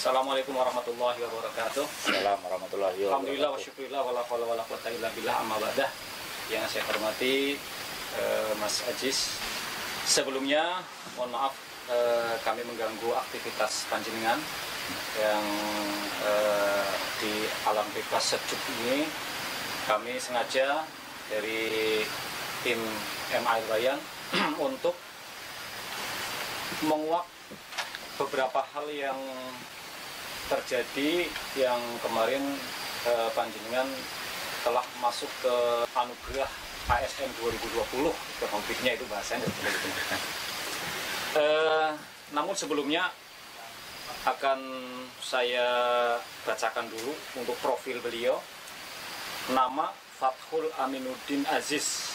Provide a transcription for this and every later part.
Assalamualaikum warahmatullahi wabarakatuh. Assalamualaikum warahmatullahi wabarakatuh. Alhamdulillah wa syukurillah wa la hawla wa la quwwata illa billah, amma ba'dah. Yang saya hormati Mas Ajis. Sebelumnya mohon maaf kami mengganggu aktivitas panjenengan yang di alam bebas sejuk ini. Kami sengaja dari tim MA Elbayan untuk menguak beberapa hal yang terjadi yang kemarin panjenengan telah masuk ke anugerah ASN 2020, konfliknya itu bahasanya seperti itu. Namun sebelumnya akan saya bacakan dulu untuk profil beliau. Nama Fathul Aminuddin Aziz,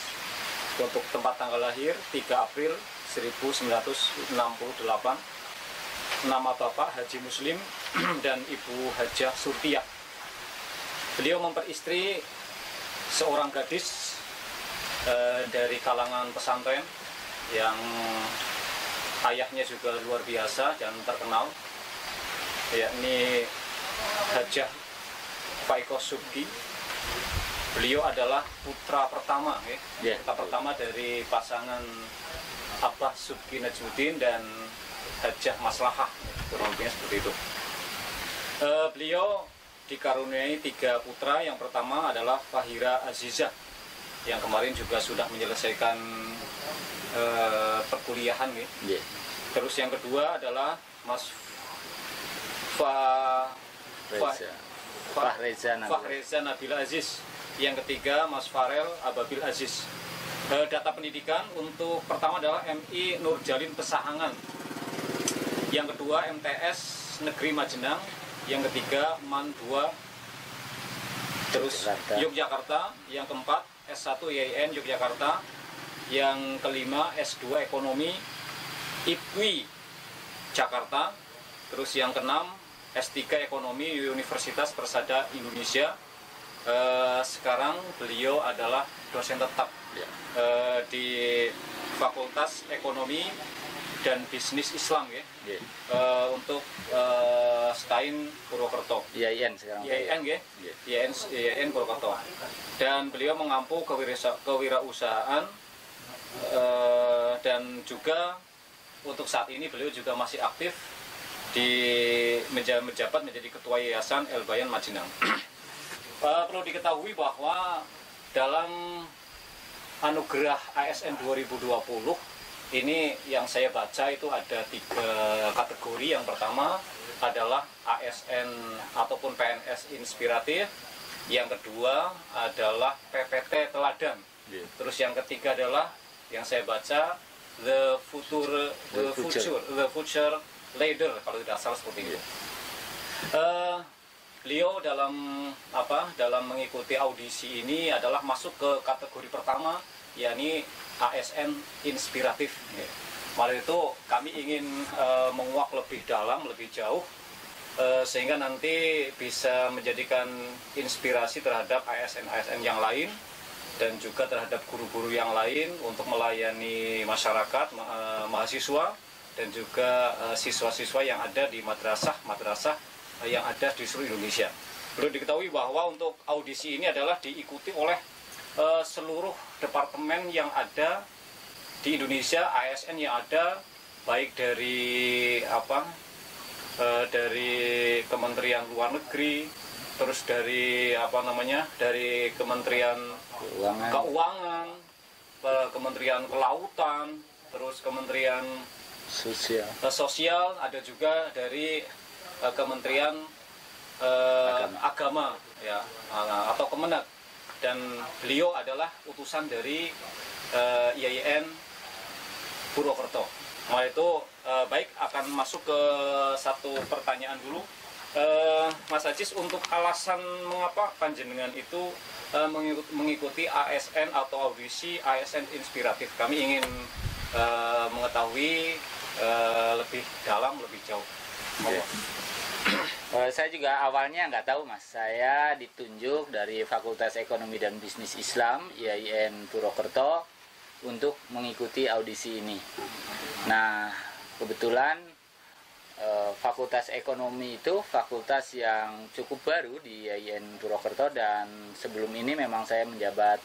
untuk tempat tanggal lahir 3 April 1968. Nama Bapak Haji Muslim dan Ibu Hajah Surtiyah. Beliau memperistri seorang gadis dari kalangan pesantren yang ayahnya juga luar biasa dan terkenal, yakni Hajah Faikoh Subki. Beliau adalah putra pertama, putra pertama dari pasangan Abah Subki Najmuddin dan Hajah Maslahah, kurang lebihnya seperti itu. Beliau dikaruniai 3 putra. Yang pertama adalah Fahira Azizah, yang kemarin juga sudah menyelesaikan perkuliahan. Terus yang kedua adalah Mas Fahreza Nabil Aziz. Yang ketiga Mas Farel Ababil Aziz. Data pendidikan untuk pertama adalah MI Nurjalin Pesahangan, yang kedua MTS Negeri Majenang, yang ketiga MAN 2 terus Yogyakarta, yang keempat S1 IAIN Yogyakarta, yang kelima S2 Ekonomi IPWI Jakarta, terus yang keenam S3 Ekonomi Universitas Persada Indonesia. Sekarang beliau adalah dosen tetap di Fakultas Ekonomi dan Bisnis Islam untuk Stein Purwokerto. IAIN sekarang. IAIN Purwokerto. Dan beliau mengampu kewirausahaan dan juga untuk saat ini beliau juga masih aktif di menjabat menjadi Ketua Yayasan Elbayan Majenang. Perlu diketahui bahwa dalam anugerah ASN 2020 ini yang saya baca itu ada 3 kategori. Yang pertama adalah ASN ataupun PNS inspiratif, yang kedua adalah PPT teladan, terus yang ketiga adalah yang saya baca the future leader, kalau tidak salah seperti itu. Beliau dalam mengikuti audisi ini adalah masuk ke kategori pertama, yakni ASN inspiratif. Mari itu kami ingin menguak lebih dalam, lebih jauh, sehingga nanti bisa menjadikan inspirasi terhadap ASN-ASN yang lain dan juga terhadap guru-guru yang lain untuk melayani masyarakat, mahasiswa dan juga siswa-siswa yang ada di madrasah yang ada di seluruh Indonesia. Perlu diketahui bahwa untuk audisi ini adalah diikuti oleh seluruh departemen yang ada di Indonesia, ASN yang ada, baik dari dari Kementerian Luar Negeri, terus dari dari Kementerian Keuangan, Kementerian Kelautan, terus Kementerian Sosial, ada juga dari Kementerian Agama atau Kemenak, dan beliau adalah utusan dari IAIN Purwokerto. Nah itu baik, akan masuk ke satu pertanyaan dulu. Mas Ajis, untuk alasan mengapa panjenengan itu mengikuti ASN atau audisi ASN inspiratif, kami ingin mengetahui lebih dalam, lebih jauh. Saya juga awalnya nggak tahu, Mas. Saya ditunjuk dari Fakultas Ekonomi dan Bisnis Islam IAIN Purwokerto untuk mengikuti audisi ini. Nah, kebetulan Fakultas Ekonomi itu fakultas yang cukup baru di IAIN Purwokerto, dan sebelum ini memang saya menjabat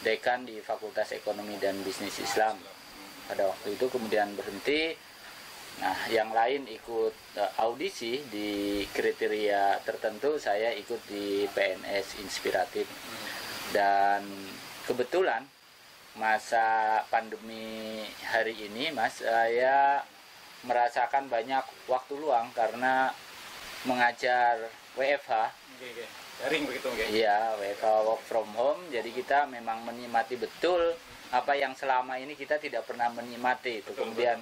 dekan di Fakultas Ekonomi dan Bisnis Islam pada waktu itu, kemudian berhenti. Nah, yang lain ikut audisi di kriteria tertentu, saya ikut di PNS Inspiratif. Dan kebetulan masa pandemi hari ini, Mas, saya merasakan banyak waktu luang karena mengajar WFH. Daring begitu nggih? Iya, WFH, work from home. Jadi kita memang menikmati betul apa yang selama ini kita tidak pernah menikmati itu. Kemudian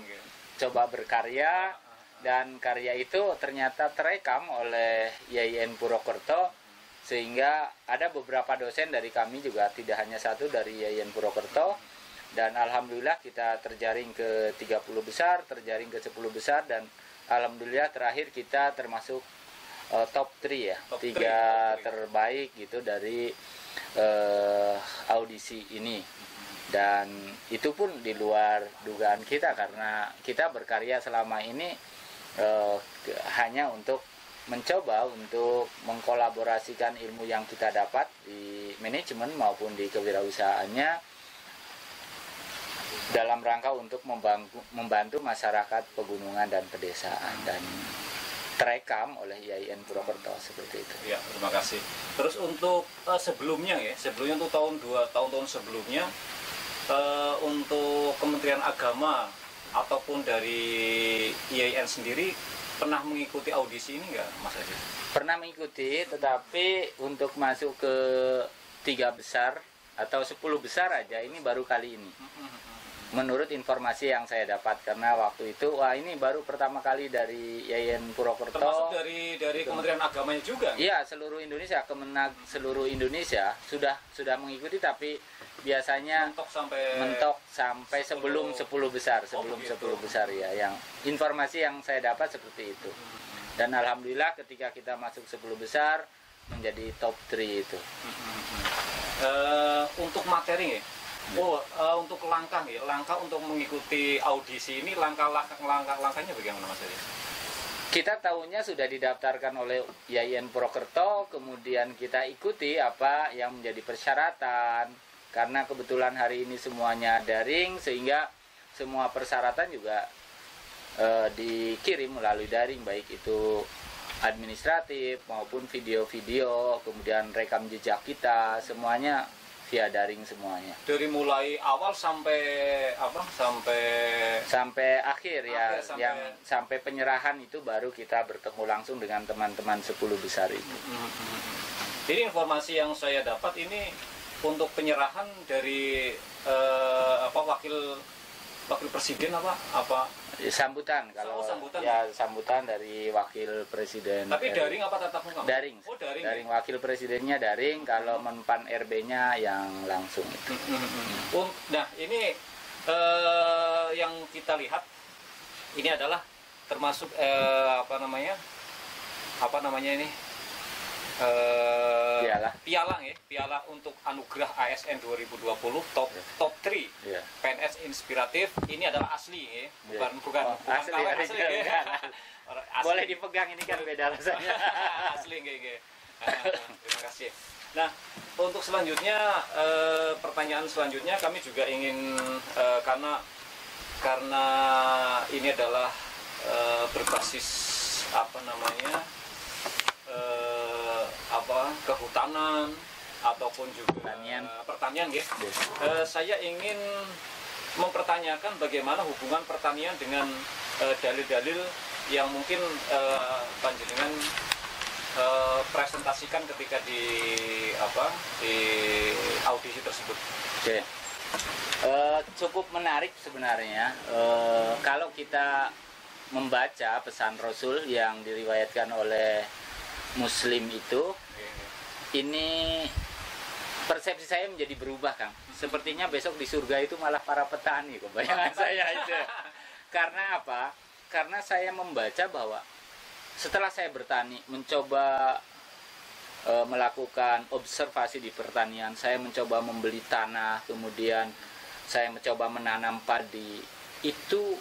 coba berkarya, dan karya itu ternyata terekam oleh IAIN Purwokerto, sehingga ada beberapa dosen dari kami juga, tidak hanya satu dari IAIN Purwokerto. Dan alhamdulillah kita terjaring ke 30 besar, terjaring ke 10 besar, dan alhamdulillah terakhir kita termasuk top 3 ya, top 3 terbaik gitu dari audisi ini. Dan itu pun di luar dugaan kita, karena kita berkarya selama ini hanya untuk mencoba untuk mengkolaborasikan ilmu yang kita dapat di manajemen maupun di kewirausahaannya dalam rangka untuk membantu masyarakat pegunungan dan pedesaan, dan terekam oleh IAIN Purwokerto seperti itu. Ya, terima kasih. Terus untuk sebelumnya untuk tahun-tahun sebelumnya, untuk Kementerian Agama ataupun dari IAIN sendiri pernah mengikuti audisi ini nggak, Mas Adi? Pernah mengikuti, tetapi untuk masuk ke 3 besar atau 10 besar aja ini baru kali ini. Menurut informasi yang saya dapat, karena waktu itu ini baru pertama kali dari IAIN Purwokerto. Termasuk dari Kementerian Agamanya juga? Iya, seluruh Indonesia, Kemenag seluruh Indonesia sudah mengikuti, tapi biasanya mentok sampai sebelum 10 besar, sebelum 10 besar ya. Yang informasi yang saya dapat seperti itu. Dan alhamdulillah ketika kita masuk 10 besar menjadi top 3 itu. Untuk materi ya? Untuk langkah untuk mengikuti audisi ini, langkahnya bagaimana, Mas Adi? Kita tahunya sudah didaftarkan oleh IAIN Purwokerto, kemudian kita ikuti apa yang menjadi persyaratan, karena kebetulan hari ini semuanya daring, sehingga semua persyaratan juga dikirim melalui daring, baik itu administratif maupun video-video, kemudian rekam jejak kita, semuanya via daring semuanya. Dari mulai awal sampai sampai akhir ya, sampai penyerahan itu baru kita bertemu langsung dengan teman-teman 10 besar itu. Jadi informasi yang saya dapat ini untuk penyerahan dari wakil presiden sambutan, kalau ya sambutan dari wakil presiden. Tapi daring apa tatap muka? Daring. Daring. Wakil presidennya daring, kalau Menpan RB-nya yang langsung itu. Nah, ini yang kita lihat ini adalah termasuk piala untuk anugerah ASN 2020 top 3 PNS Inspiratif. Ini adalah asli ya, bukan asli ya. Boleh dipegang, ini kan beda rasanya. Asli nggih. Terima kasih. Nah, untuk selanjutnya, pertanyaan selanjutnya kami juga ingin karena ini adalah berbasis kehutanan ataupun juga pertanian ya. Saya ingin mempertanyakan bagaimana hubungan pertanian dengan dalil-dalil yang mungkin panjenengan presentasikan ketika di audisi tersebut. Oke. Cukup menarik sebenarnya kalau kita membaca pesan Rasul yang diriwayatkan oleh Muslim itu. Ini persepsi saya menjadi berubah, Kang. Sepertinya besok di surga itu malah para petani, bayangan saya itu. Karena apa? Karena saya membaca bahwa setelah saya bertani, mencoba melakukan observasi di pertanian, saya mencoba membeli tanah, kemudian saya mencoba menanam padi, itu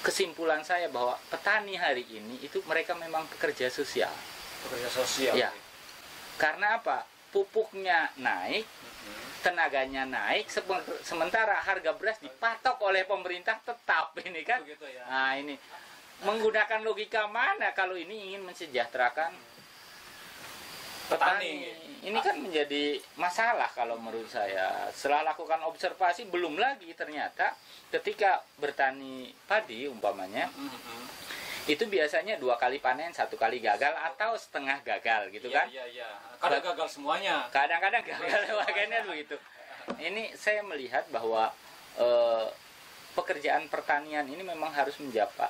kesimpulan saya bahwa petani hari ini itu mereka memang pekerja sosial. Pekerja sosial. Ya. Karena apa? Pupuknya naik, tenaganya naik, sementara harga beras dipatok oleh pemerintah tetap ini kan. Begitu ya. Nah ini menggunakan logika mana kalau ini ingin mensejahterakan petani? Ini kan menjadi masalah kalau menurut saya. Setelah lakukan observasi, belum lagi ternyata ketika bertani padi umpamanya, itu biasanya 2 kali panen, 1 kali gagal atau setengah gagal gitu kan? Iya. Kadang gagal semuanya. Kadang-kadang gagal, makanya begitu. Ini saya melihat bahwa pekerjaan pertanian ini memang harus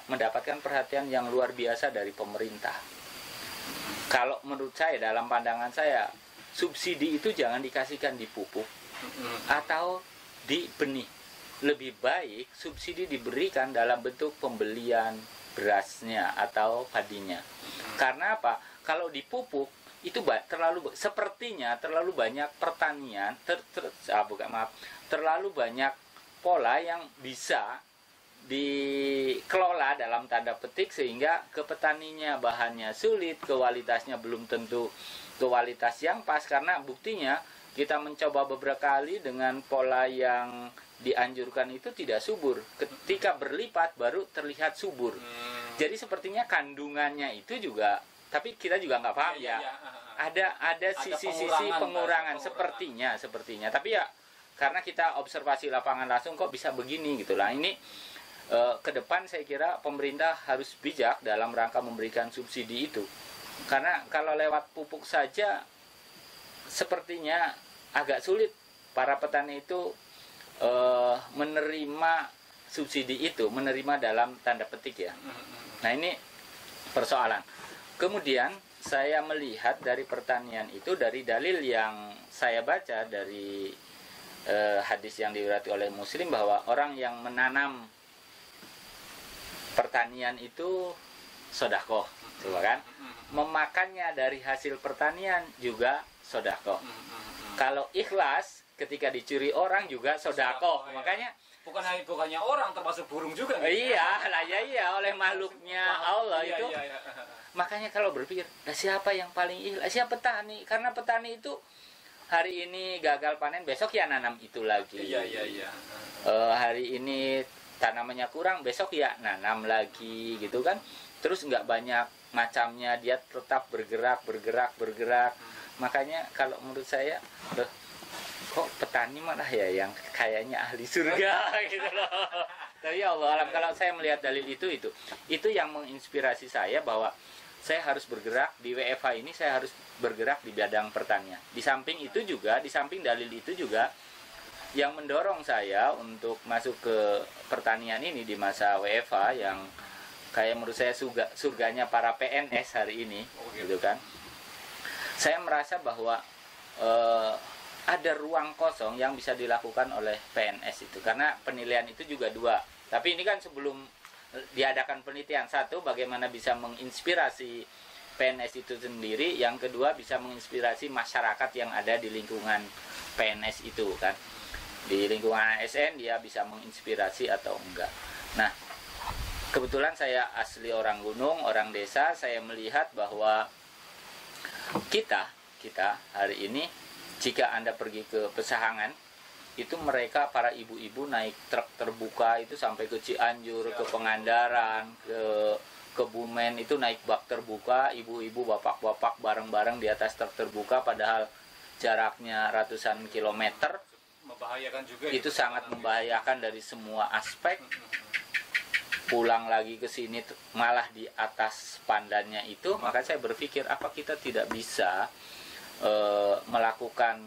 mendapatkan perhatian yang luar biasa dari pemerintah. Kalau menurut saya, dalam pandangan saya, subsidi itu jangan dikasihkan di pupuk atau di benih. Lebih baik subsidi diberikan dalam bentuk pembelian berasnya atau padinya. Karena apa? Kalau di pupuk itu sepertinya terlalu banyak pertanian, terlalu banyak pola yang bisa dikelola dalam tanda petik sehingga ke petaninya bahannya sulit, kualitasnya belum tentu kualitas yang pas, karena buktinya kita mencoba beberapa kali dengan pola yang dianjurkan itu tidak subur. Ketika berlipat baru terlihat subur. Jadi sepertinya kandungannya itu juga, tapi kita juga nggak paham ya. Ada sisi-sisi pengurangan sepertinya. Tapi ya karena kita observasi lapangan langsung kok bisa begini gitulah. Ini ke depan saya kira pemerintah harus bijak dalam rangka memberikan subsidi itu. Karena kalau lewat pupuk saja sepertinya agak sulit para petani itu menerima subsidi itu, menerima dalam tanda petik ya. Nah ini persoalan. Kemudian saya melihat dari pertanian itu, dari dalil yang saya baca dari hadis yang diriwayatkan oleh Muslim, bahwa orang yang menanam pertanian itu sedekah, kan? Memakannya dari hasil pertanian juga sedekah. Kalau ikhlas ketika dicuri orang juga sedekah. Makanya bukannya orang, termasuk burung juga. Iya, oleh makhluknya Allah itu. Iya. Makanya kalau berpikir, siapa yang paling ikhlas? Siapa petani? Karena petani itu hari ini gagal panen, besok ya nanam itu lagi. Iya. Hari ini tanamannya kurang, besok ya nanam lagi gitu kan. Terus nggak banyak macamnya, dia tetap bergerak. Makanya kalau menurut saya, kok petani malah ya yang kayaknya ahli surga gitu loh. Tapi ya Allah alam, kalau saya melihat dalil itu yang menginspirasi saya bahwa saya harus bergerak di WFH ini, saya harus bergerak di bidang pertanian. Di samping dalil itu juga yang mendorong saya untuk masuk ke pertanian ini di masa WFH yang kayak menurut saya surganya para PNS hari ini, gitu kan. Saya merasa bahwa ada ruang kosong yang bisa dilakukan oleh PNS itu, karena penilaian itu juga 2. Tapi ini kan sebelum diadakan penelitian, 1 bagaimana bisa menginspirasi PNS itu sendiri, yang kedua bisa menginspirasi masyarakat yang ada di lingkungan PNS itu kan. Di lingkungan ASN dia bisa menginspirasi atau enggak. Nah, kebetulan saya asli orang gunung, orang desa. Saya melihat bahwa kita hari ini, jika Anda pergi ke Pesahangan, itu mereka para ibu-ibu naik truk terbuka itu sampai ke Cianjur, ke Pangandaran, ke Kebumen, itu naik bak terbuka, ibu-ibu, bapak-bapak bareng-bareng di atas truk terbuka, padahal jaraknya ratusan kilometer. Membahayakan juga. Itu sangat membahayakan dari semua aspek. Pulang lagi ke sini malah di atas pandannya itu, maka saya berpikir apa kita tidak bisa melakukan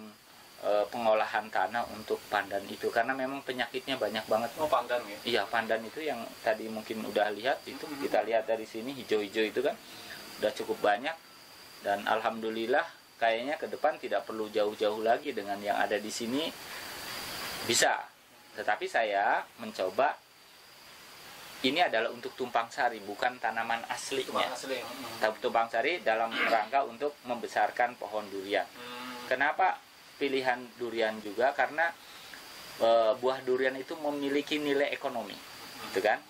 pengolahan tanah untuk pandan itu, karena memang penyakitnya banyak banget. Oh, pandan ya? Iya, pandan itu yang tadi mungkin udah lihat itu, kita lihat dari sini hijau-hijau itu kan udah cukup banyak, dan alhamdulillah kayaknya ke depan tidak perlu jauh-jauh lagi dengan yang ada di sini bisa. Tetapi saya mencoba ini adalah untuk tumpang sari, bukan tanaman aslinya. Tumpang sari dalam rangka untuk membesarkan pohon durian. Kenapa pilihan durian juga? Karena buah durian itu memiliki nilai ekonomi, gitu kan?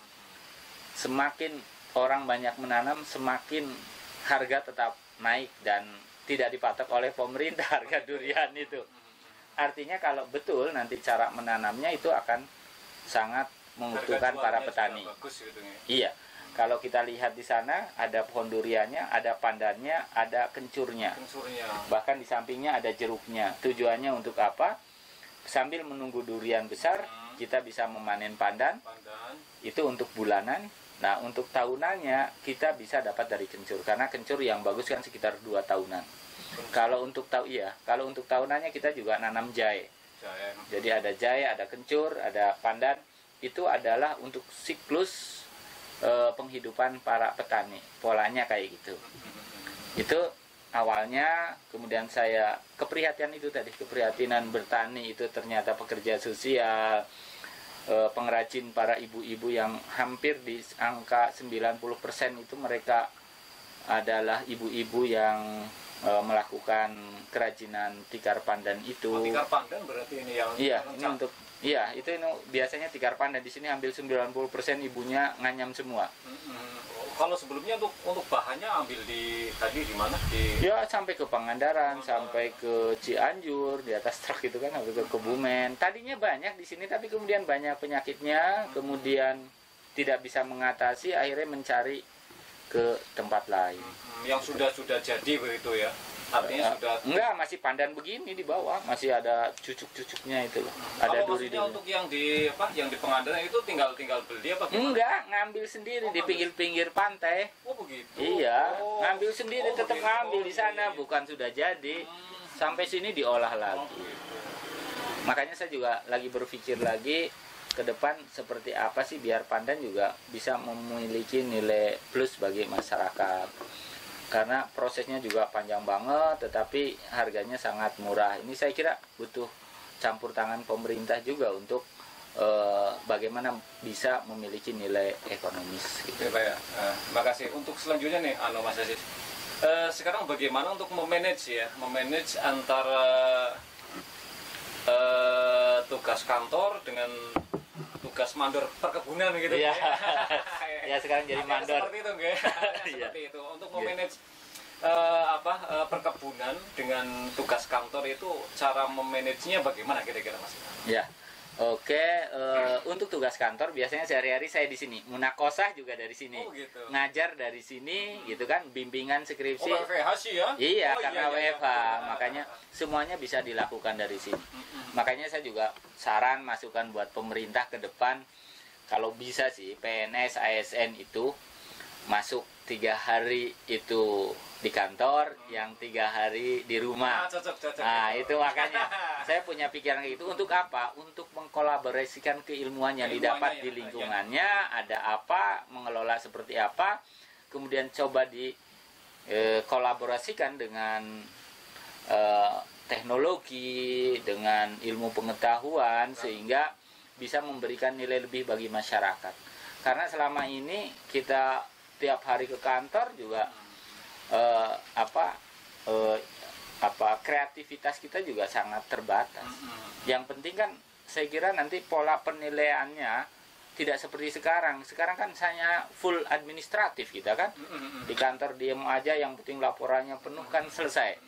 semakin orang banyak menanam, semakin harga tetap naik dan tidak dipatok oleh pemerintah harga durian itu. Artinya kalau betul nanti cara menanamnya itu akan sangat menguntungkan para petani. Bagus gitu ya. Iya. Kalau kita lihat di sana ada pohon duriannya, ada pandannya, ada kencurnya. Bahkan di sampingnya ada jeruknya. Tujuannya untuk apa? Sambil menunggu durian besar, kita bisa memanen pandan. Itu untuk bulanan. Nah, untuk tahunannya kita bisa dapat dari kencur. Karena kencur yang bagus kan sekitar 2 tahunan. Kalau untuk tahunannya kita juga nanam jahe. Jadi ada jahe, ada kencur, ada pandan. Itu adalah untuk siklus penghidupan para petani. Polanya kayak gitu. Itu awalnya, kemudian saya keprihatinan itu tadi, keprihatinan bertani itu ternyata pekerja sosial, pengrajin, para ibu-ibu yang hampir di angka 90% itu mereka adalah ibu-ibu yang melakukan kerajinan tikar pandan itu. Tikar pandan berarti ini yang itu biasanya tikar pandan di sini ambil 90% ibunya nganyam semua. Kalau sebelumnya untuk bahannya ambil di mana? Ya sampai ke Pangandaran, sampai ke Cianjur, di atas truk itu kan, sampai ke Kebumen. Tadinya banyak di sini tapi kemudian banyak penyakitnya, kemudian tidak bisa mengatasi, akhirnya mencari ke tempat lain. Yang sudah jadi begitu ya. Artinya sudah enggak, masih pandan begini di bawah, masih ada cucuk-cucuknya itu loh. Ada duri. Untuk yang di Pangandaran itu tinggal beli apa gimana? Enggak, ngambil sendiri di pinggir-pinggir pantai. Oh begitu. Iya, ngambil sendiri, tetap ngambil di sana, bukan sudah jadi. Sampai sini diolah lagi. Makanya saya juga lagi berpikir lagi ke depan seperti apa sih biar pandan juga bisa memiliki nilai plus bagi masyarakat. Karena prosesnya juga panjang banget, tetapi harganya sangat murah. Ini saya kira butuh campur tangan pemerintah juga untuk bagaimana bisa memiliki nilai ekonomis. Gitu. Ya, Pak ya. Terima kasih. Untuk selanjutnya nih, Mas Aziz. Sekarang bagaimana untuk memanage antara tugas kantor dengan tugas mandor perkebunan gitu ya. Ya sekarang jadi mandor. Seperti itu enggak? Seperti itu. Untuk memanage perkebunan dengan tugas kantor itu cara memanagenya bagaimana kira-kira Mas? Ya. Oke, untuk tugas kantor biasanya sehari-hari saya di sini. Munakosah juga dari sini. Oh, gitu. Ngajar dari sini gitu kan, bimbingan skripsi. Oh, WFH sih ya? Iya, karena WFH, makanya semuanya bisa dilakukan dari sini. Makanya saya juga saran masukan buat pemerintah ke depan, kalau bisa sih PNS, ASN itu masuk 3 hari itu di kantor, yang 3 hari di rumah. Cocok. Nah itu makanya saya punya pikiran itu untuk apa? Untuk mengkolaborasikan keilmuan yang didapat di lingkungannya, ada apa, mengelola seperti apa, kemudian coba dikolaborasikan dengan teknologi, dengan ilmu pengetahuan, sehingga bisa memberikan nilai lebih bagi masyarakat. Karena selama ini kita tiap hari ke kantor juga kreativitas kita juga sangat terbatas. Yang penting kan saya kira nanti pola penilaiannya tidak seperti sekarang. Sekarang kan saya full administratif kita kan. Di kantor diem aja, yang penting laporannya penuh kan selesai.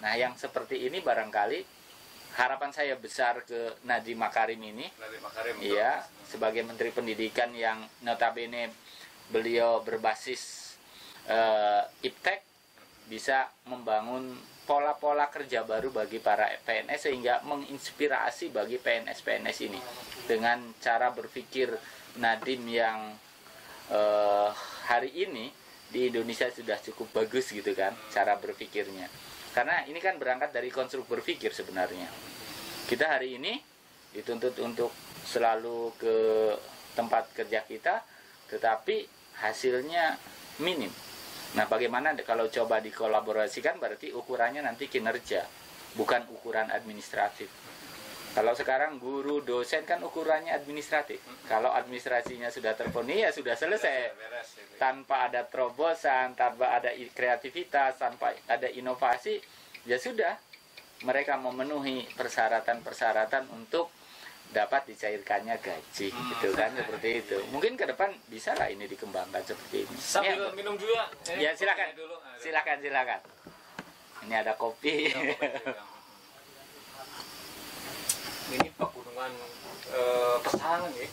Nah yang seperti ini barangkali harapan saya besar ke Nadiem Makarim ini. Iya, sebagai Menteri Pendidikan yang notabene beliau berbasis iptek, bisa membangun pola-pola kerja baru bagi para PNS sehingga menginspirasi bagi PNS-PNS ini dengan cara berpikir Nadiem yang hari ini di Indonesia sudah cukup bagus gitu kan cara berpikirnya. Karena ini kan berangkat dari konstruk berpikir sebenarnya. Kita hari ini dituntut untuk selalu ke tempat kerja kita, tetapi hasilnya minim. Nah, bagaimana kalau coba dikolaborasikan, berarti ukurannya nanti kinerja, bukan ukuran administratif. Kalau sekarang guru, dosen kan ukurannya administratif. Kalau administrasinya sudah terpenuhi, ya sudah selesai. Tanpa ada terobosan, tanpa ada kreativitas, tanpa ada inovasi, ya sudah. Mereka memenuhi persyaratan-persyaratan untuk dapat dicairkannya gaji, gitu kan, seperti itu. Mungkin ke depan bisa lah ini dikembangkan seperti ini. Sambil minum juga. Ya silakan, Dulu. silakan. Ini ada kopi. Ini pegunungan Pesangan ya.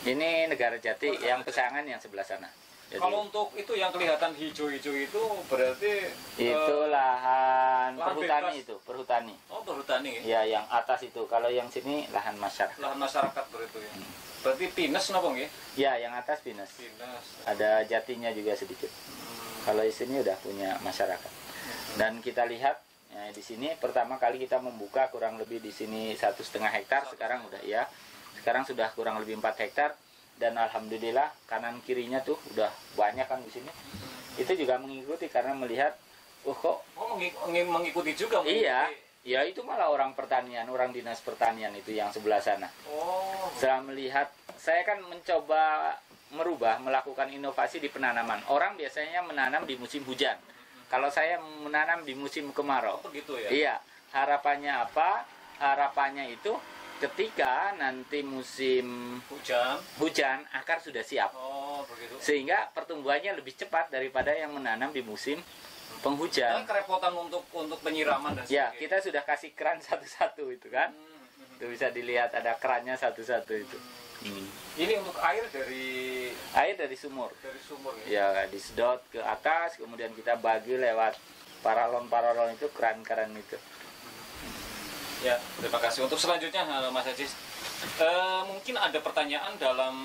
Ini Negara Jati, yang Pesangan yang sebelah sana. Jadi, kalau untuk itu yang kelihatan hijau-hijau itu berarti itu lahan lahan perhutani bebas. itu, perhutani. Oh, perhutani ya. Ya, yang atas itu. Kalau yang sini lahan masyarakat. Lahan masyarakat berarti ya. Berarti pinus napa nggih? Ya, yang atas pinus. Pinus. Ada jatinya juga sedikit. Kalau di sini udah punya masyarakat. Dan kita lihat ya, di sini pertama kali kita membuka kurang lebih di sini 1,5 hektar. Sekarang udah ya. Sekarang sudah kurang lebih 4 hektar. Dan alhamdulillah kanan kirinya tuh udah banyak kan di sini. Itu juga mengikuti karena melihat, kok Mengikuti juga. iya, ya itu malah orang pertanian, orang dinas pertanian itu yang sebelah sana. Oh. Setelah melihat, saya kan mencoba melakukan inovasi di penanaman. Orang biasanya menanam di musim hujan. Kalau saya menanam di musim kemarau. Oh, begitu ya. Iya, harapannya apa? Harapannya itu ketika nanti musim hujan akar sudah siap. Oh, begitu. Sehingga pertumbuhannya lebih cepat daripada yang menanam di musim penghujan. Kerepotan untuk penyiraman dan Ya, sebagainya. kita sudah kasih keran satu-satu itu kan. Itu bisa dilihat ada kerannya satu-satu itu. Ini untuk air dari sumur. dari sumur ya. Ya, disedot ke atas, kemudian kita bagi lewat paralon-paralon itu, keran-keran itu. Ya, terima kasih. Untuk selanjutnya Mas Ajis, mungkin ada pertanyaan dalam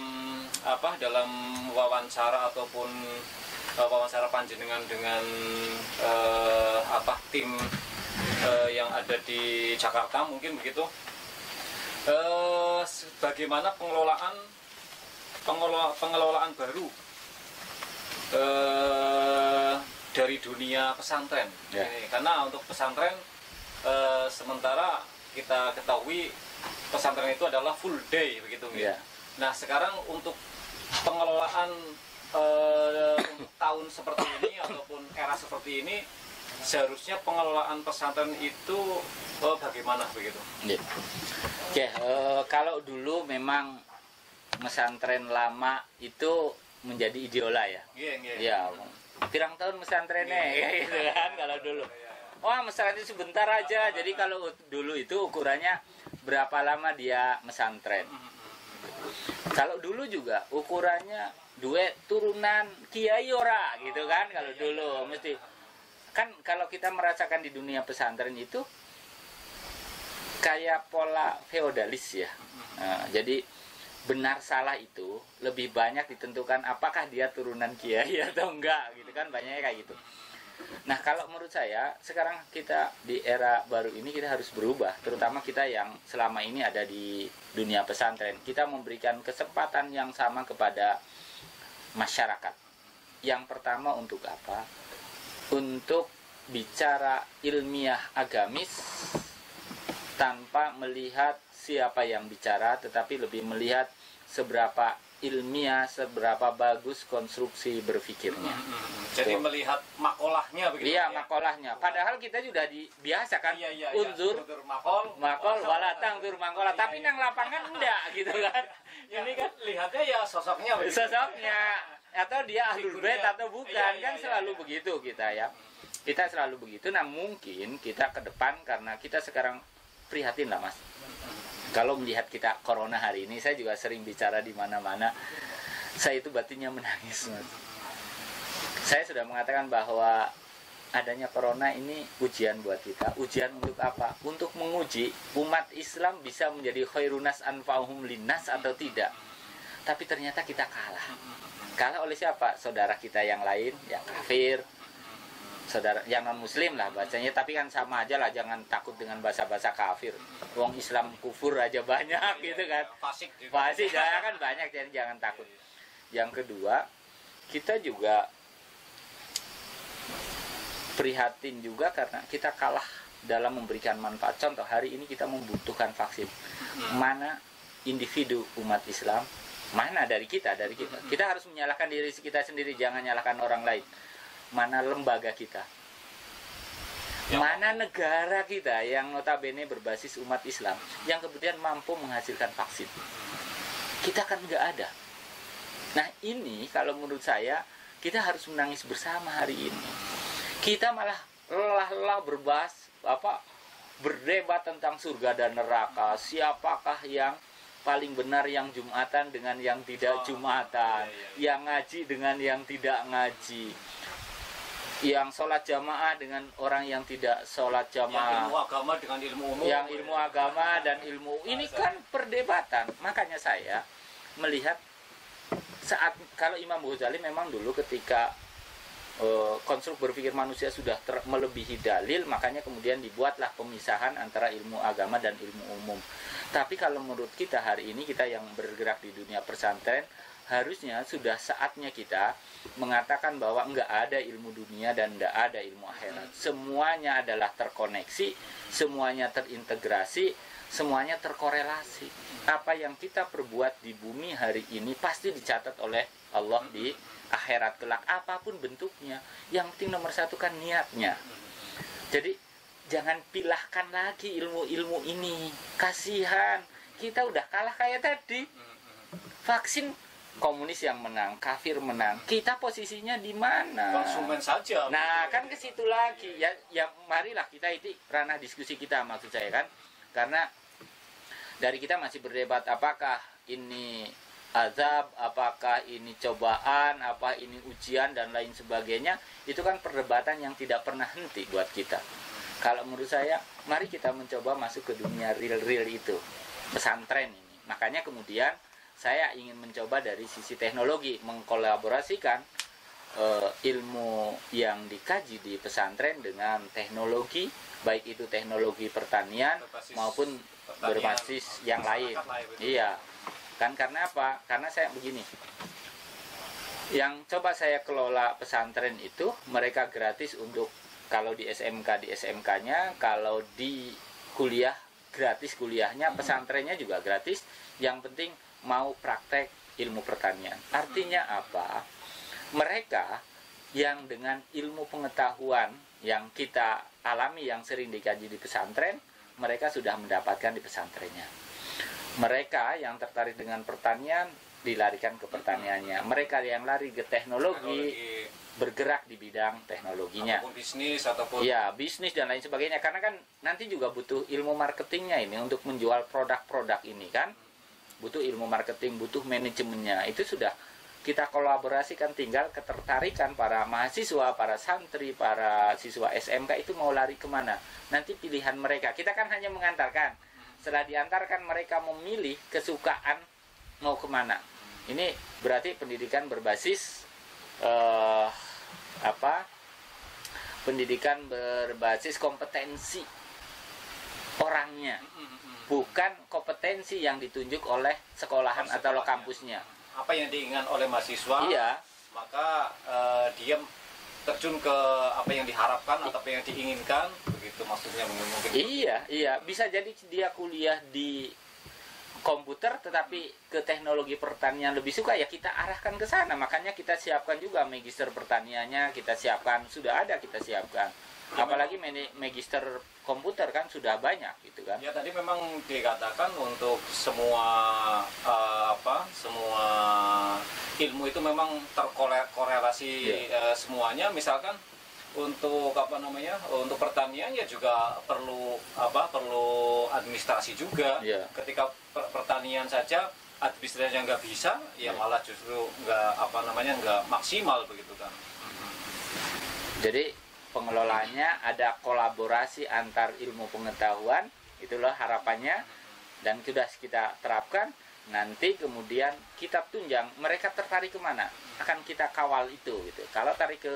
wawancara ataupun wawancara panjenengan dengan tim yang ada di Jakarta, mungkin begitu. Bagaimana pengelolaan baru dari dunia pesantren? Ya. Karena untuk pesantren sementara kita ketahui pesantren itu adalah full day begitu ya. Nah, sekarang untuk pengelolaan untuk tahun seperti ini ataupun era seperti ini, seharusnya pengelolaan pesantren itu bagaimana begitu? Ya. Oke, kalau dulu memang pesantren lama itu menjadi idola ya. Ya, pirang tahun pesantrennya gitu kan kalau dulu. Wah, pesantren sebentar aja. Jadi kalau dulu itu ukurannya berapa lama dia pesantren. Kalau dulu juga ukurannya duet turunan kiai ora gitu kan kalau dulu mesti. Kan kalau kita merasakan di dunia pesantren itu kayak pola feodalis ya. Nah, jadi benar salah itu lebih banyak ditentukan apakah dia turunan kiai atau enggak gitu kan, banyaknya kayak gitu. Nah, kalau menurut saya sekarang kita di era baru ini kita harus berubah, terutama kita yang selama ini ada di dunia pesantren. Kita memberikan kesempatan yang sama kepada masyarakat. Yang pertama untuk apa? Untuk bicara ilmiah agamis tanpa melihat siapa yang bicara, tetapi lebih melihat seberapa ilmiah, seberapa bagus konstruksi berpikirnya. Jadi melihat makolahnya begitu. Iya, makolahnya. Padahal kita sudah biasa kan, unzur makol walatang tur makolah, tapi nang lapangan enggak gitu kan. Ini kan lihatnya ya sosoknya begitu. Sosoknya atau dia ahlul bait atau bukan, kan selalu begitu kita ya. Kita selalu begitu. Nah, mungkin kita ke depan karena kita sekarang prihatin lah, Mas. Kalau melihat kita corona hari ini, saya juga sering bicara di mana-mana. Saya itu batinnya menangis, Mas. Saya sudah mengatakan bahwa adanya corona ini ujian buat kita. Ujian untuk apa? Untuk menguji umat Islam bisa menjadi khairunas anfa'uhum linnas atau tidak. Tapi ternyata kita kalah. Kalah oleh siapa? Saudara kita yang lain, yang kafir, saudara yang non muslim lah bacanya, tapi kan sama aja lah, jangan takut dengan bahasa-bahasa kafir. Wong Islam kufur aja banyak gitu kan. Fasik kan banyak, jadi jangan takut. Yang kedua, kita juga prihatin juga karena kita kalah dalam memberikan manfaat. Contoh, hari ini kita membutuhkan vaksin. Mana individu umat Islam, mana dari kita. Kita harus menyalahkan diri kita sendiri, jangan nyalahkan orang lain. Mana lembaga kita. Mana negara kita yang notabene berbasis umat Islam yang kemudian mampu menghasilkan vaksin? Kita kan nggak ada. Nah ini kalau menurut saya kita harus menangis bersama hari ini. Kita malah lelah-lelah berdebat tentang surga dan neraka. Siapakah yang paling benar, yang Jumatan dengan yang tidak Jumatan, yang ngaji dengan yang tidak ngaji, yang sholat jamaah dengan orang yang tidak sholat jamaah, yang ilmu agama dengan ilmu umum, yang ilmu agama dan ilmu ini kan perdebatan. Makanya saya melihat saat kalau Imam Ghazali memang dulu ketika konstruk berpikir manusia sudah melebihi dalil, makanya kemudian dibuatlah pemisahan antara ilmu agama dan ilmu umum. Tapi kalau menurut kita hari ini, kita yang bergerak di dunia pesantren, harusnya sudah saatnya kita mengatakan bahwa enggak ada ilmu dunia dan enggak ada ilmu akhirat. Semuanya adalah terkoneksi, semuanya terintegrasi, semuanya terkorelasi. Apa yang kita perbuat di bumi hari ini pasti dicatat oleh Allah di akhirat kelak, apapun bentuknya. Yang penting nomor satu kan niatnya. Jadi jangan pilahkan lagi ilmu-ilmu ini. Kasihan, kita udah kalah kayak tadi. Vaksin komunis yang menang, kafir menang. Kita posisinya di mana? Konsumen saja. Nah, kan ke situ lagi. Ya marilah kita itu ranah diskusi kita, maksud saya kan. Karena dari kita masih berdebat apakah ini azab, apakah ini cobaan, apa ini ujian dan lain sebagainya. Itu kan perdebatan yang tidak pernah henti buat kita. Kalau menurut saya, mari kita mencoba masuk ke dunia real-real itu, pesantren ini. Makanya kemudian saya ingin mencoba dari sisi teknologi, mengkolaborasikan ilmu yang dikaji di pesantren dengan teknologi, baik itu teknologi pertanian maupun berbasis yang lain. Iya, kan karena apa? Karena saya begini, yang coba saya kelola pesantren itu mereka gratis untuk kalau di SMK-nya, kalau di kuliah gratis kuliahnya, pesantrennya juga gratis. Yang penting mau praktek ilmu pertanian. Artinya apa? Mereka yang dengan ilmu pengetahuan yang kita alami, yang sering dikaji di pesantren, mereka sudah mendapatkan di pesantrennya. Mereka yang tertarik dengan pertanian dilarikan ke pertaniannya. Mereka yang lari ke teknologi bergerak di bidang teknologinya. Ataupun bisnis ataupun ya bisnis dan lain sebagainya. Karena kan nanti juga butuh ilmu marketingnya ini untuk menjual produk-produk ini kan. Butuh ilmu marketing, butuh manajemennya. Itu sudah kita kolaborasikan, tinggal ketertarikan para mahasiswa, para santri, para siswa SMK itu mau lari kemana. Nanti pilihan mereka. Kita kan hanya mengantarkan. Setelah diantarkan mereka memilih kesukaan mau kemana. Ini berarti pendidikan berbasis pendidikan berbasis kompetensi orangnya, bukan kompetensi yang ditunjuk oleh sekolahan atau kampusnya. Apa yang diinginkan oleh mahasiswa, iya, maka dia terjun ke apa yang diharapkan atau apa yang diinginkan, begitu maksudnya mungkin. Iya, bisa jadi dia kuliah di komputer tetapi ke teknologi pertanian lebih suka, ya kita arahkan ke sana. Makanya kita siapkan juga magister pertaniannya, kita siapkan, sudah ada kita siapkan. Apalagi magister komputer kan sudah banyak gitu kan. Ya tadi memang dikatakan untuk semua semua ilmu itu memang terkorelasi semuanya. Misalkan untuk untuk pertanian ya juga perlu administrasi juga. Ketika pertanian saja administrasinya nggak bisa, ya malah justru nggak maksimal begitu kan. Jadi pengelolaannya ada kolaborasi antar ilmu pengetahuan, itulah harapannya, dan sudah kita terapkan. Nanti kemudian kitab tunjang mereka tertarik kemana akan kita kawal itu gitu. Kalau tarik ke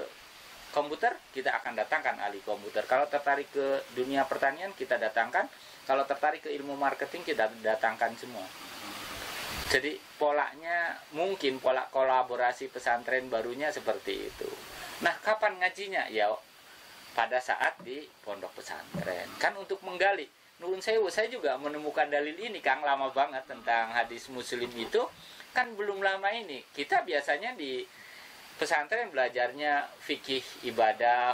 komputer kita akan datangkan ahli komputer, kalau tertarik ke dunia pertanian kita datangkan, kalau tertarik ke ilmu marketing kita datangkan semua. Jadi polanya mungkin pola kolaborasi pesantren barunya seperti itu. Nah kapan ngajinya? Ya pada saat di pondok pesantren kan, untuk menggali. Nuwun sewu, saya juga menemukan dalil ini Kang, lama banget tentang hadis Muslim itu kan belum lama ini. Kita biasanya di pesantren belajarnya fikih ibadah,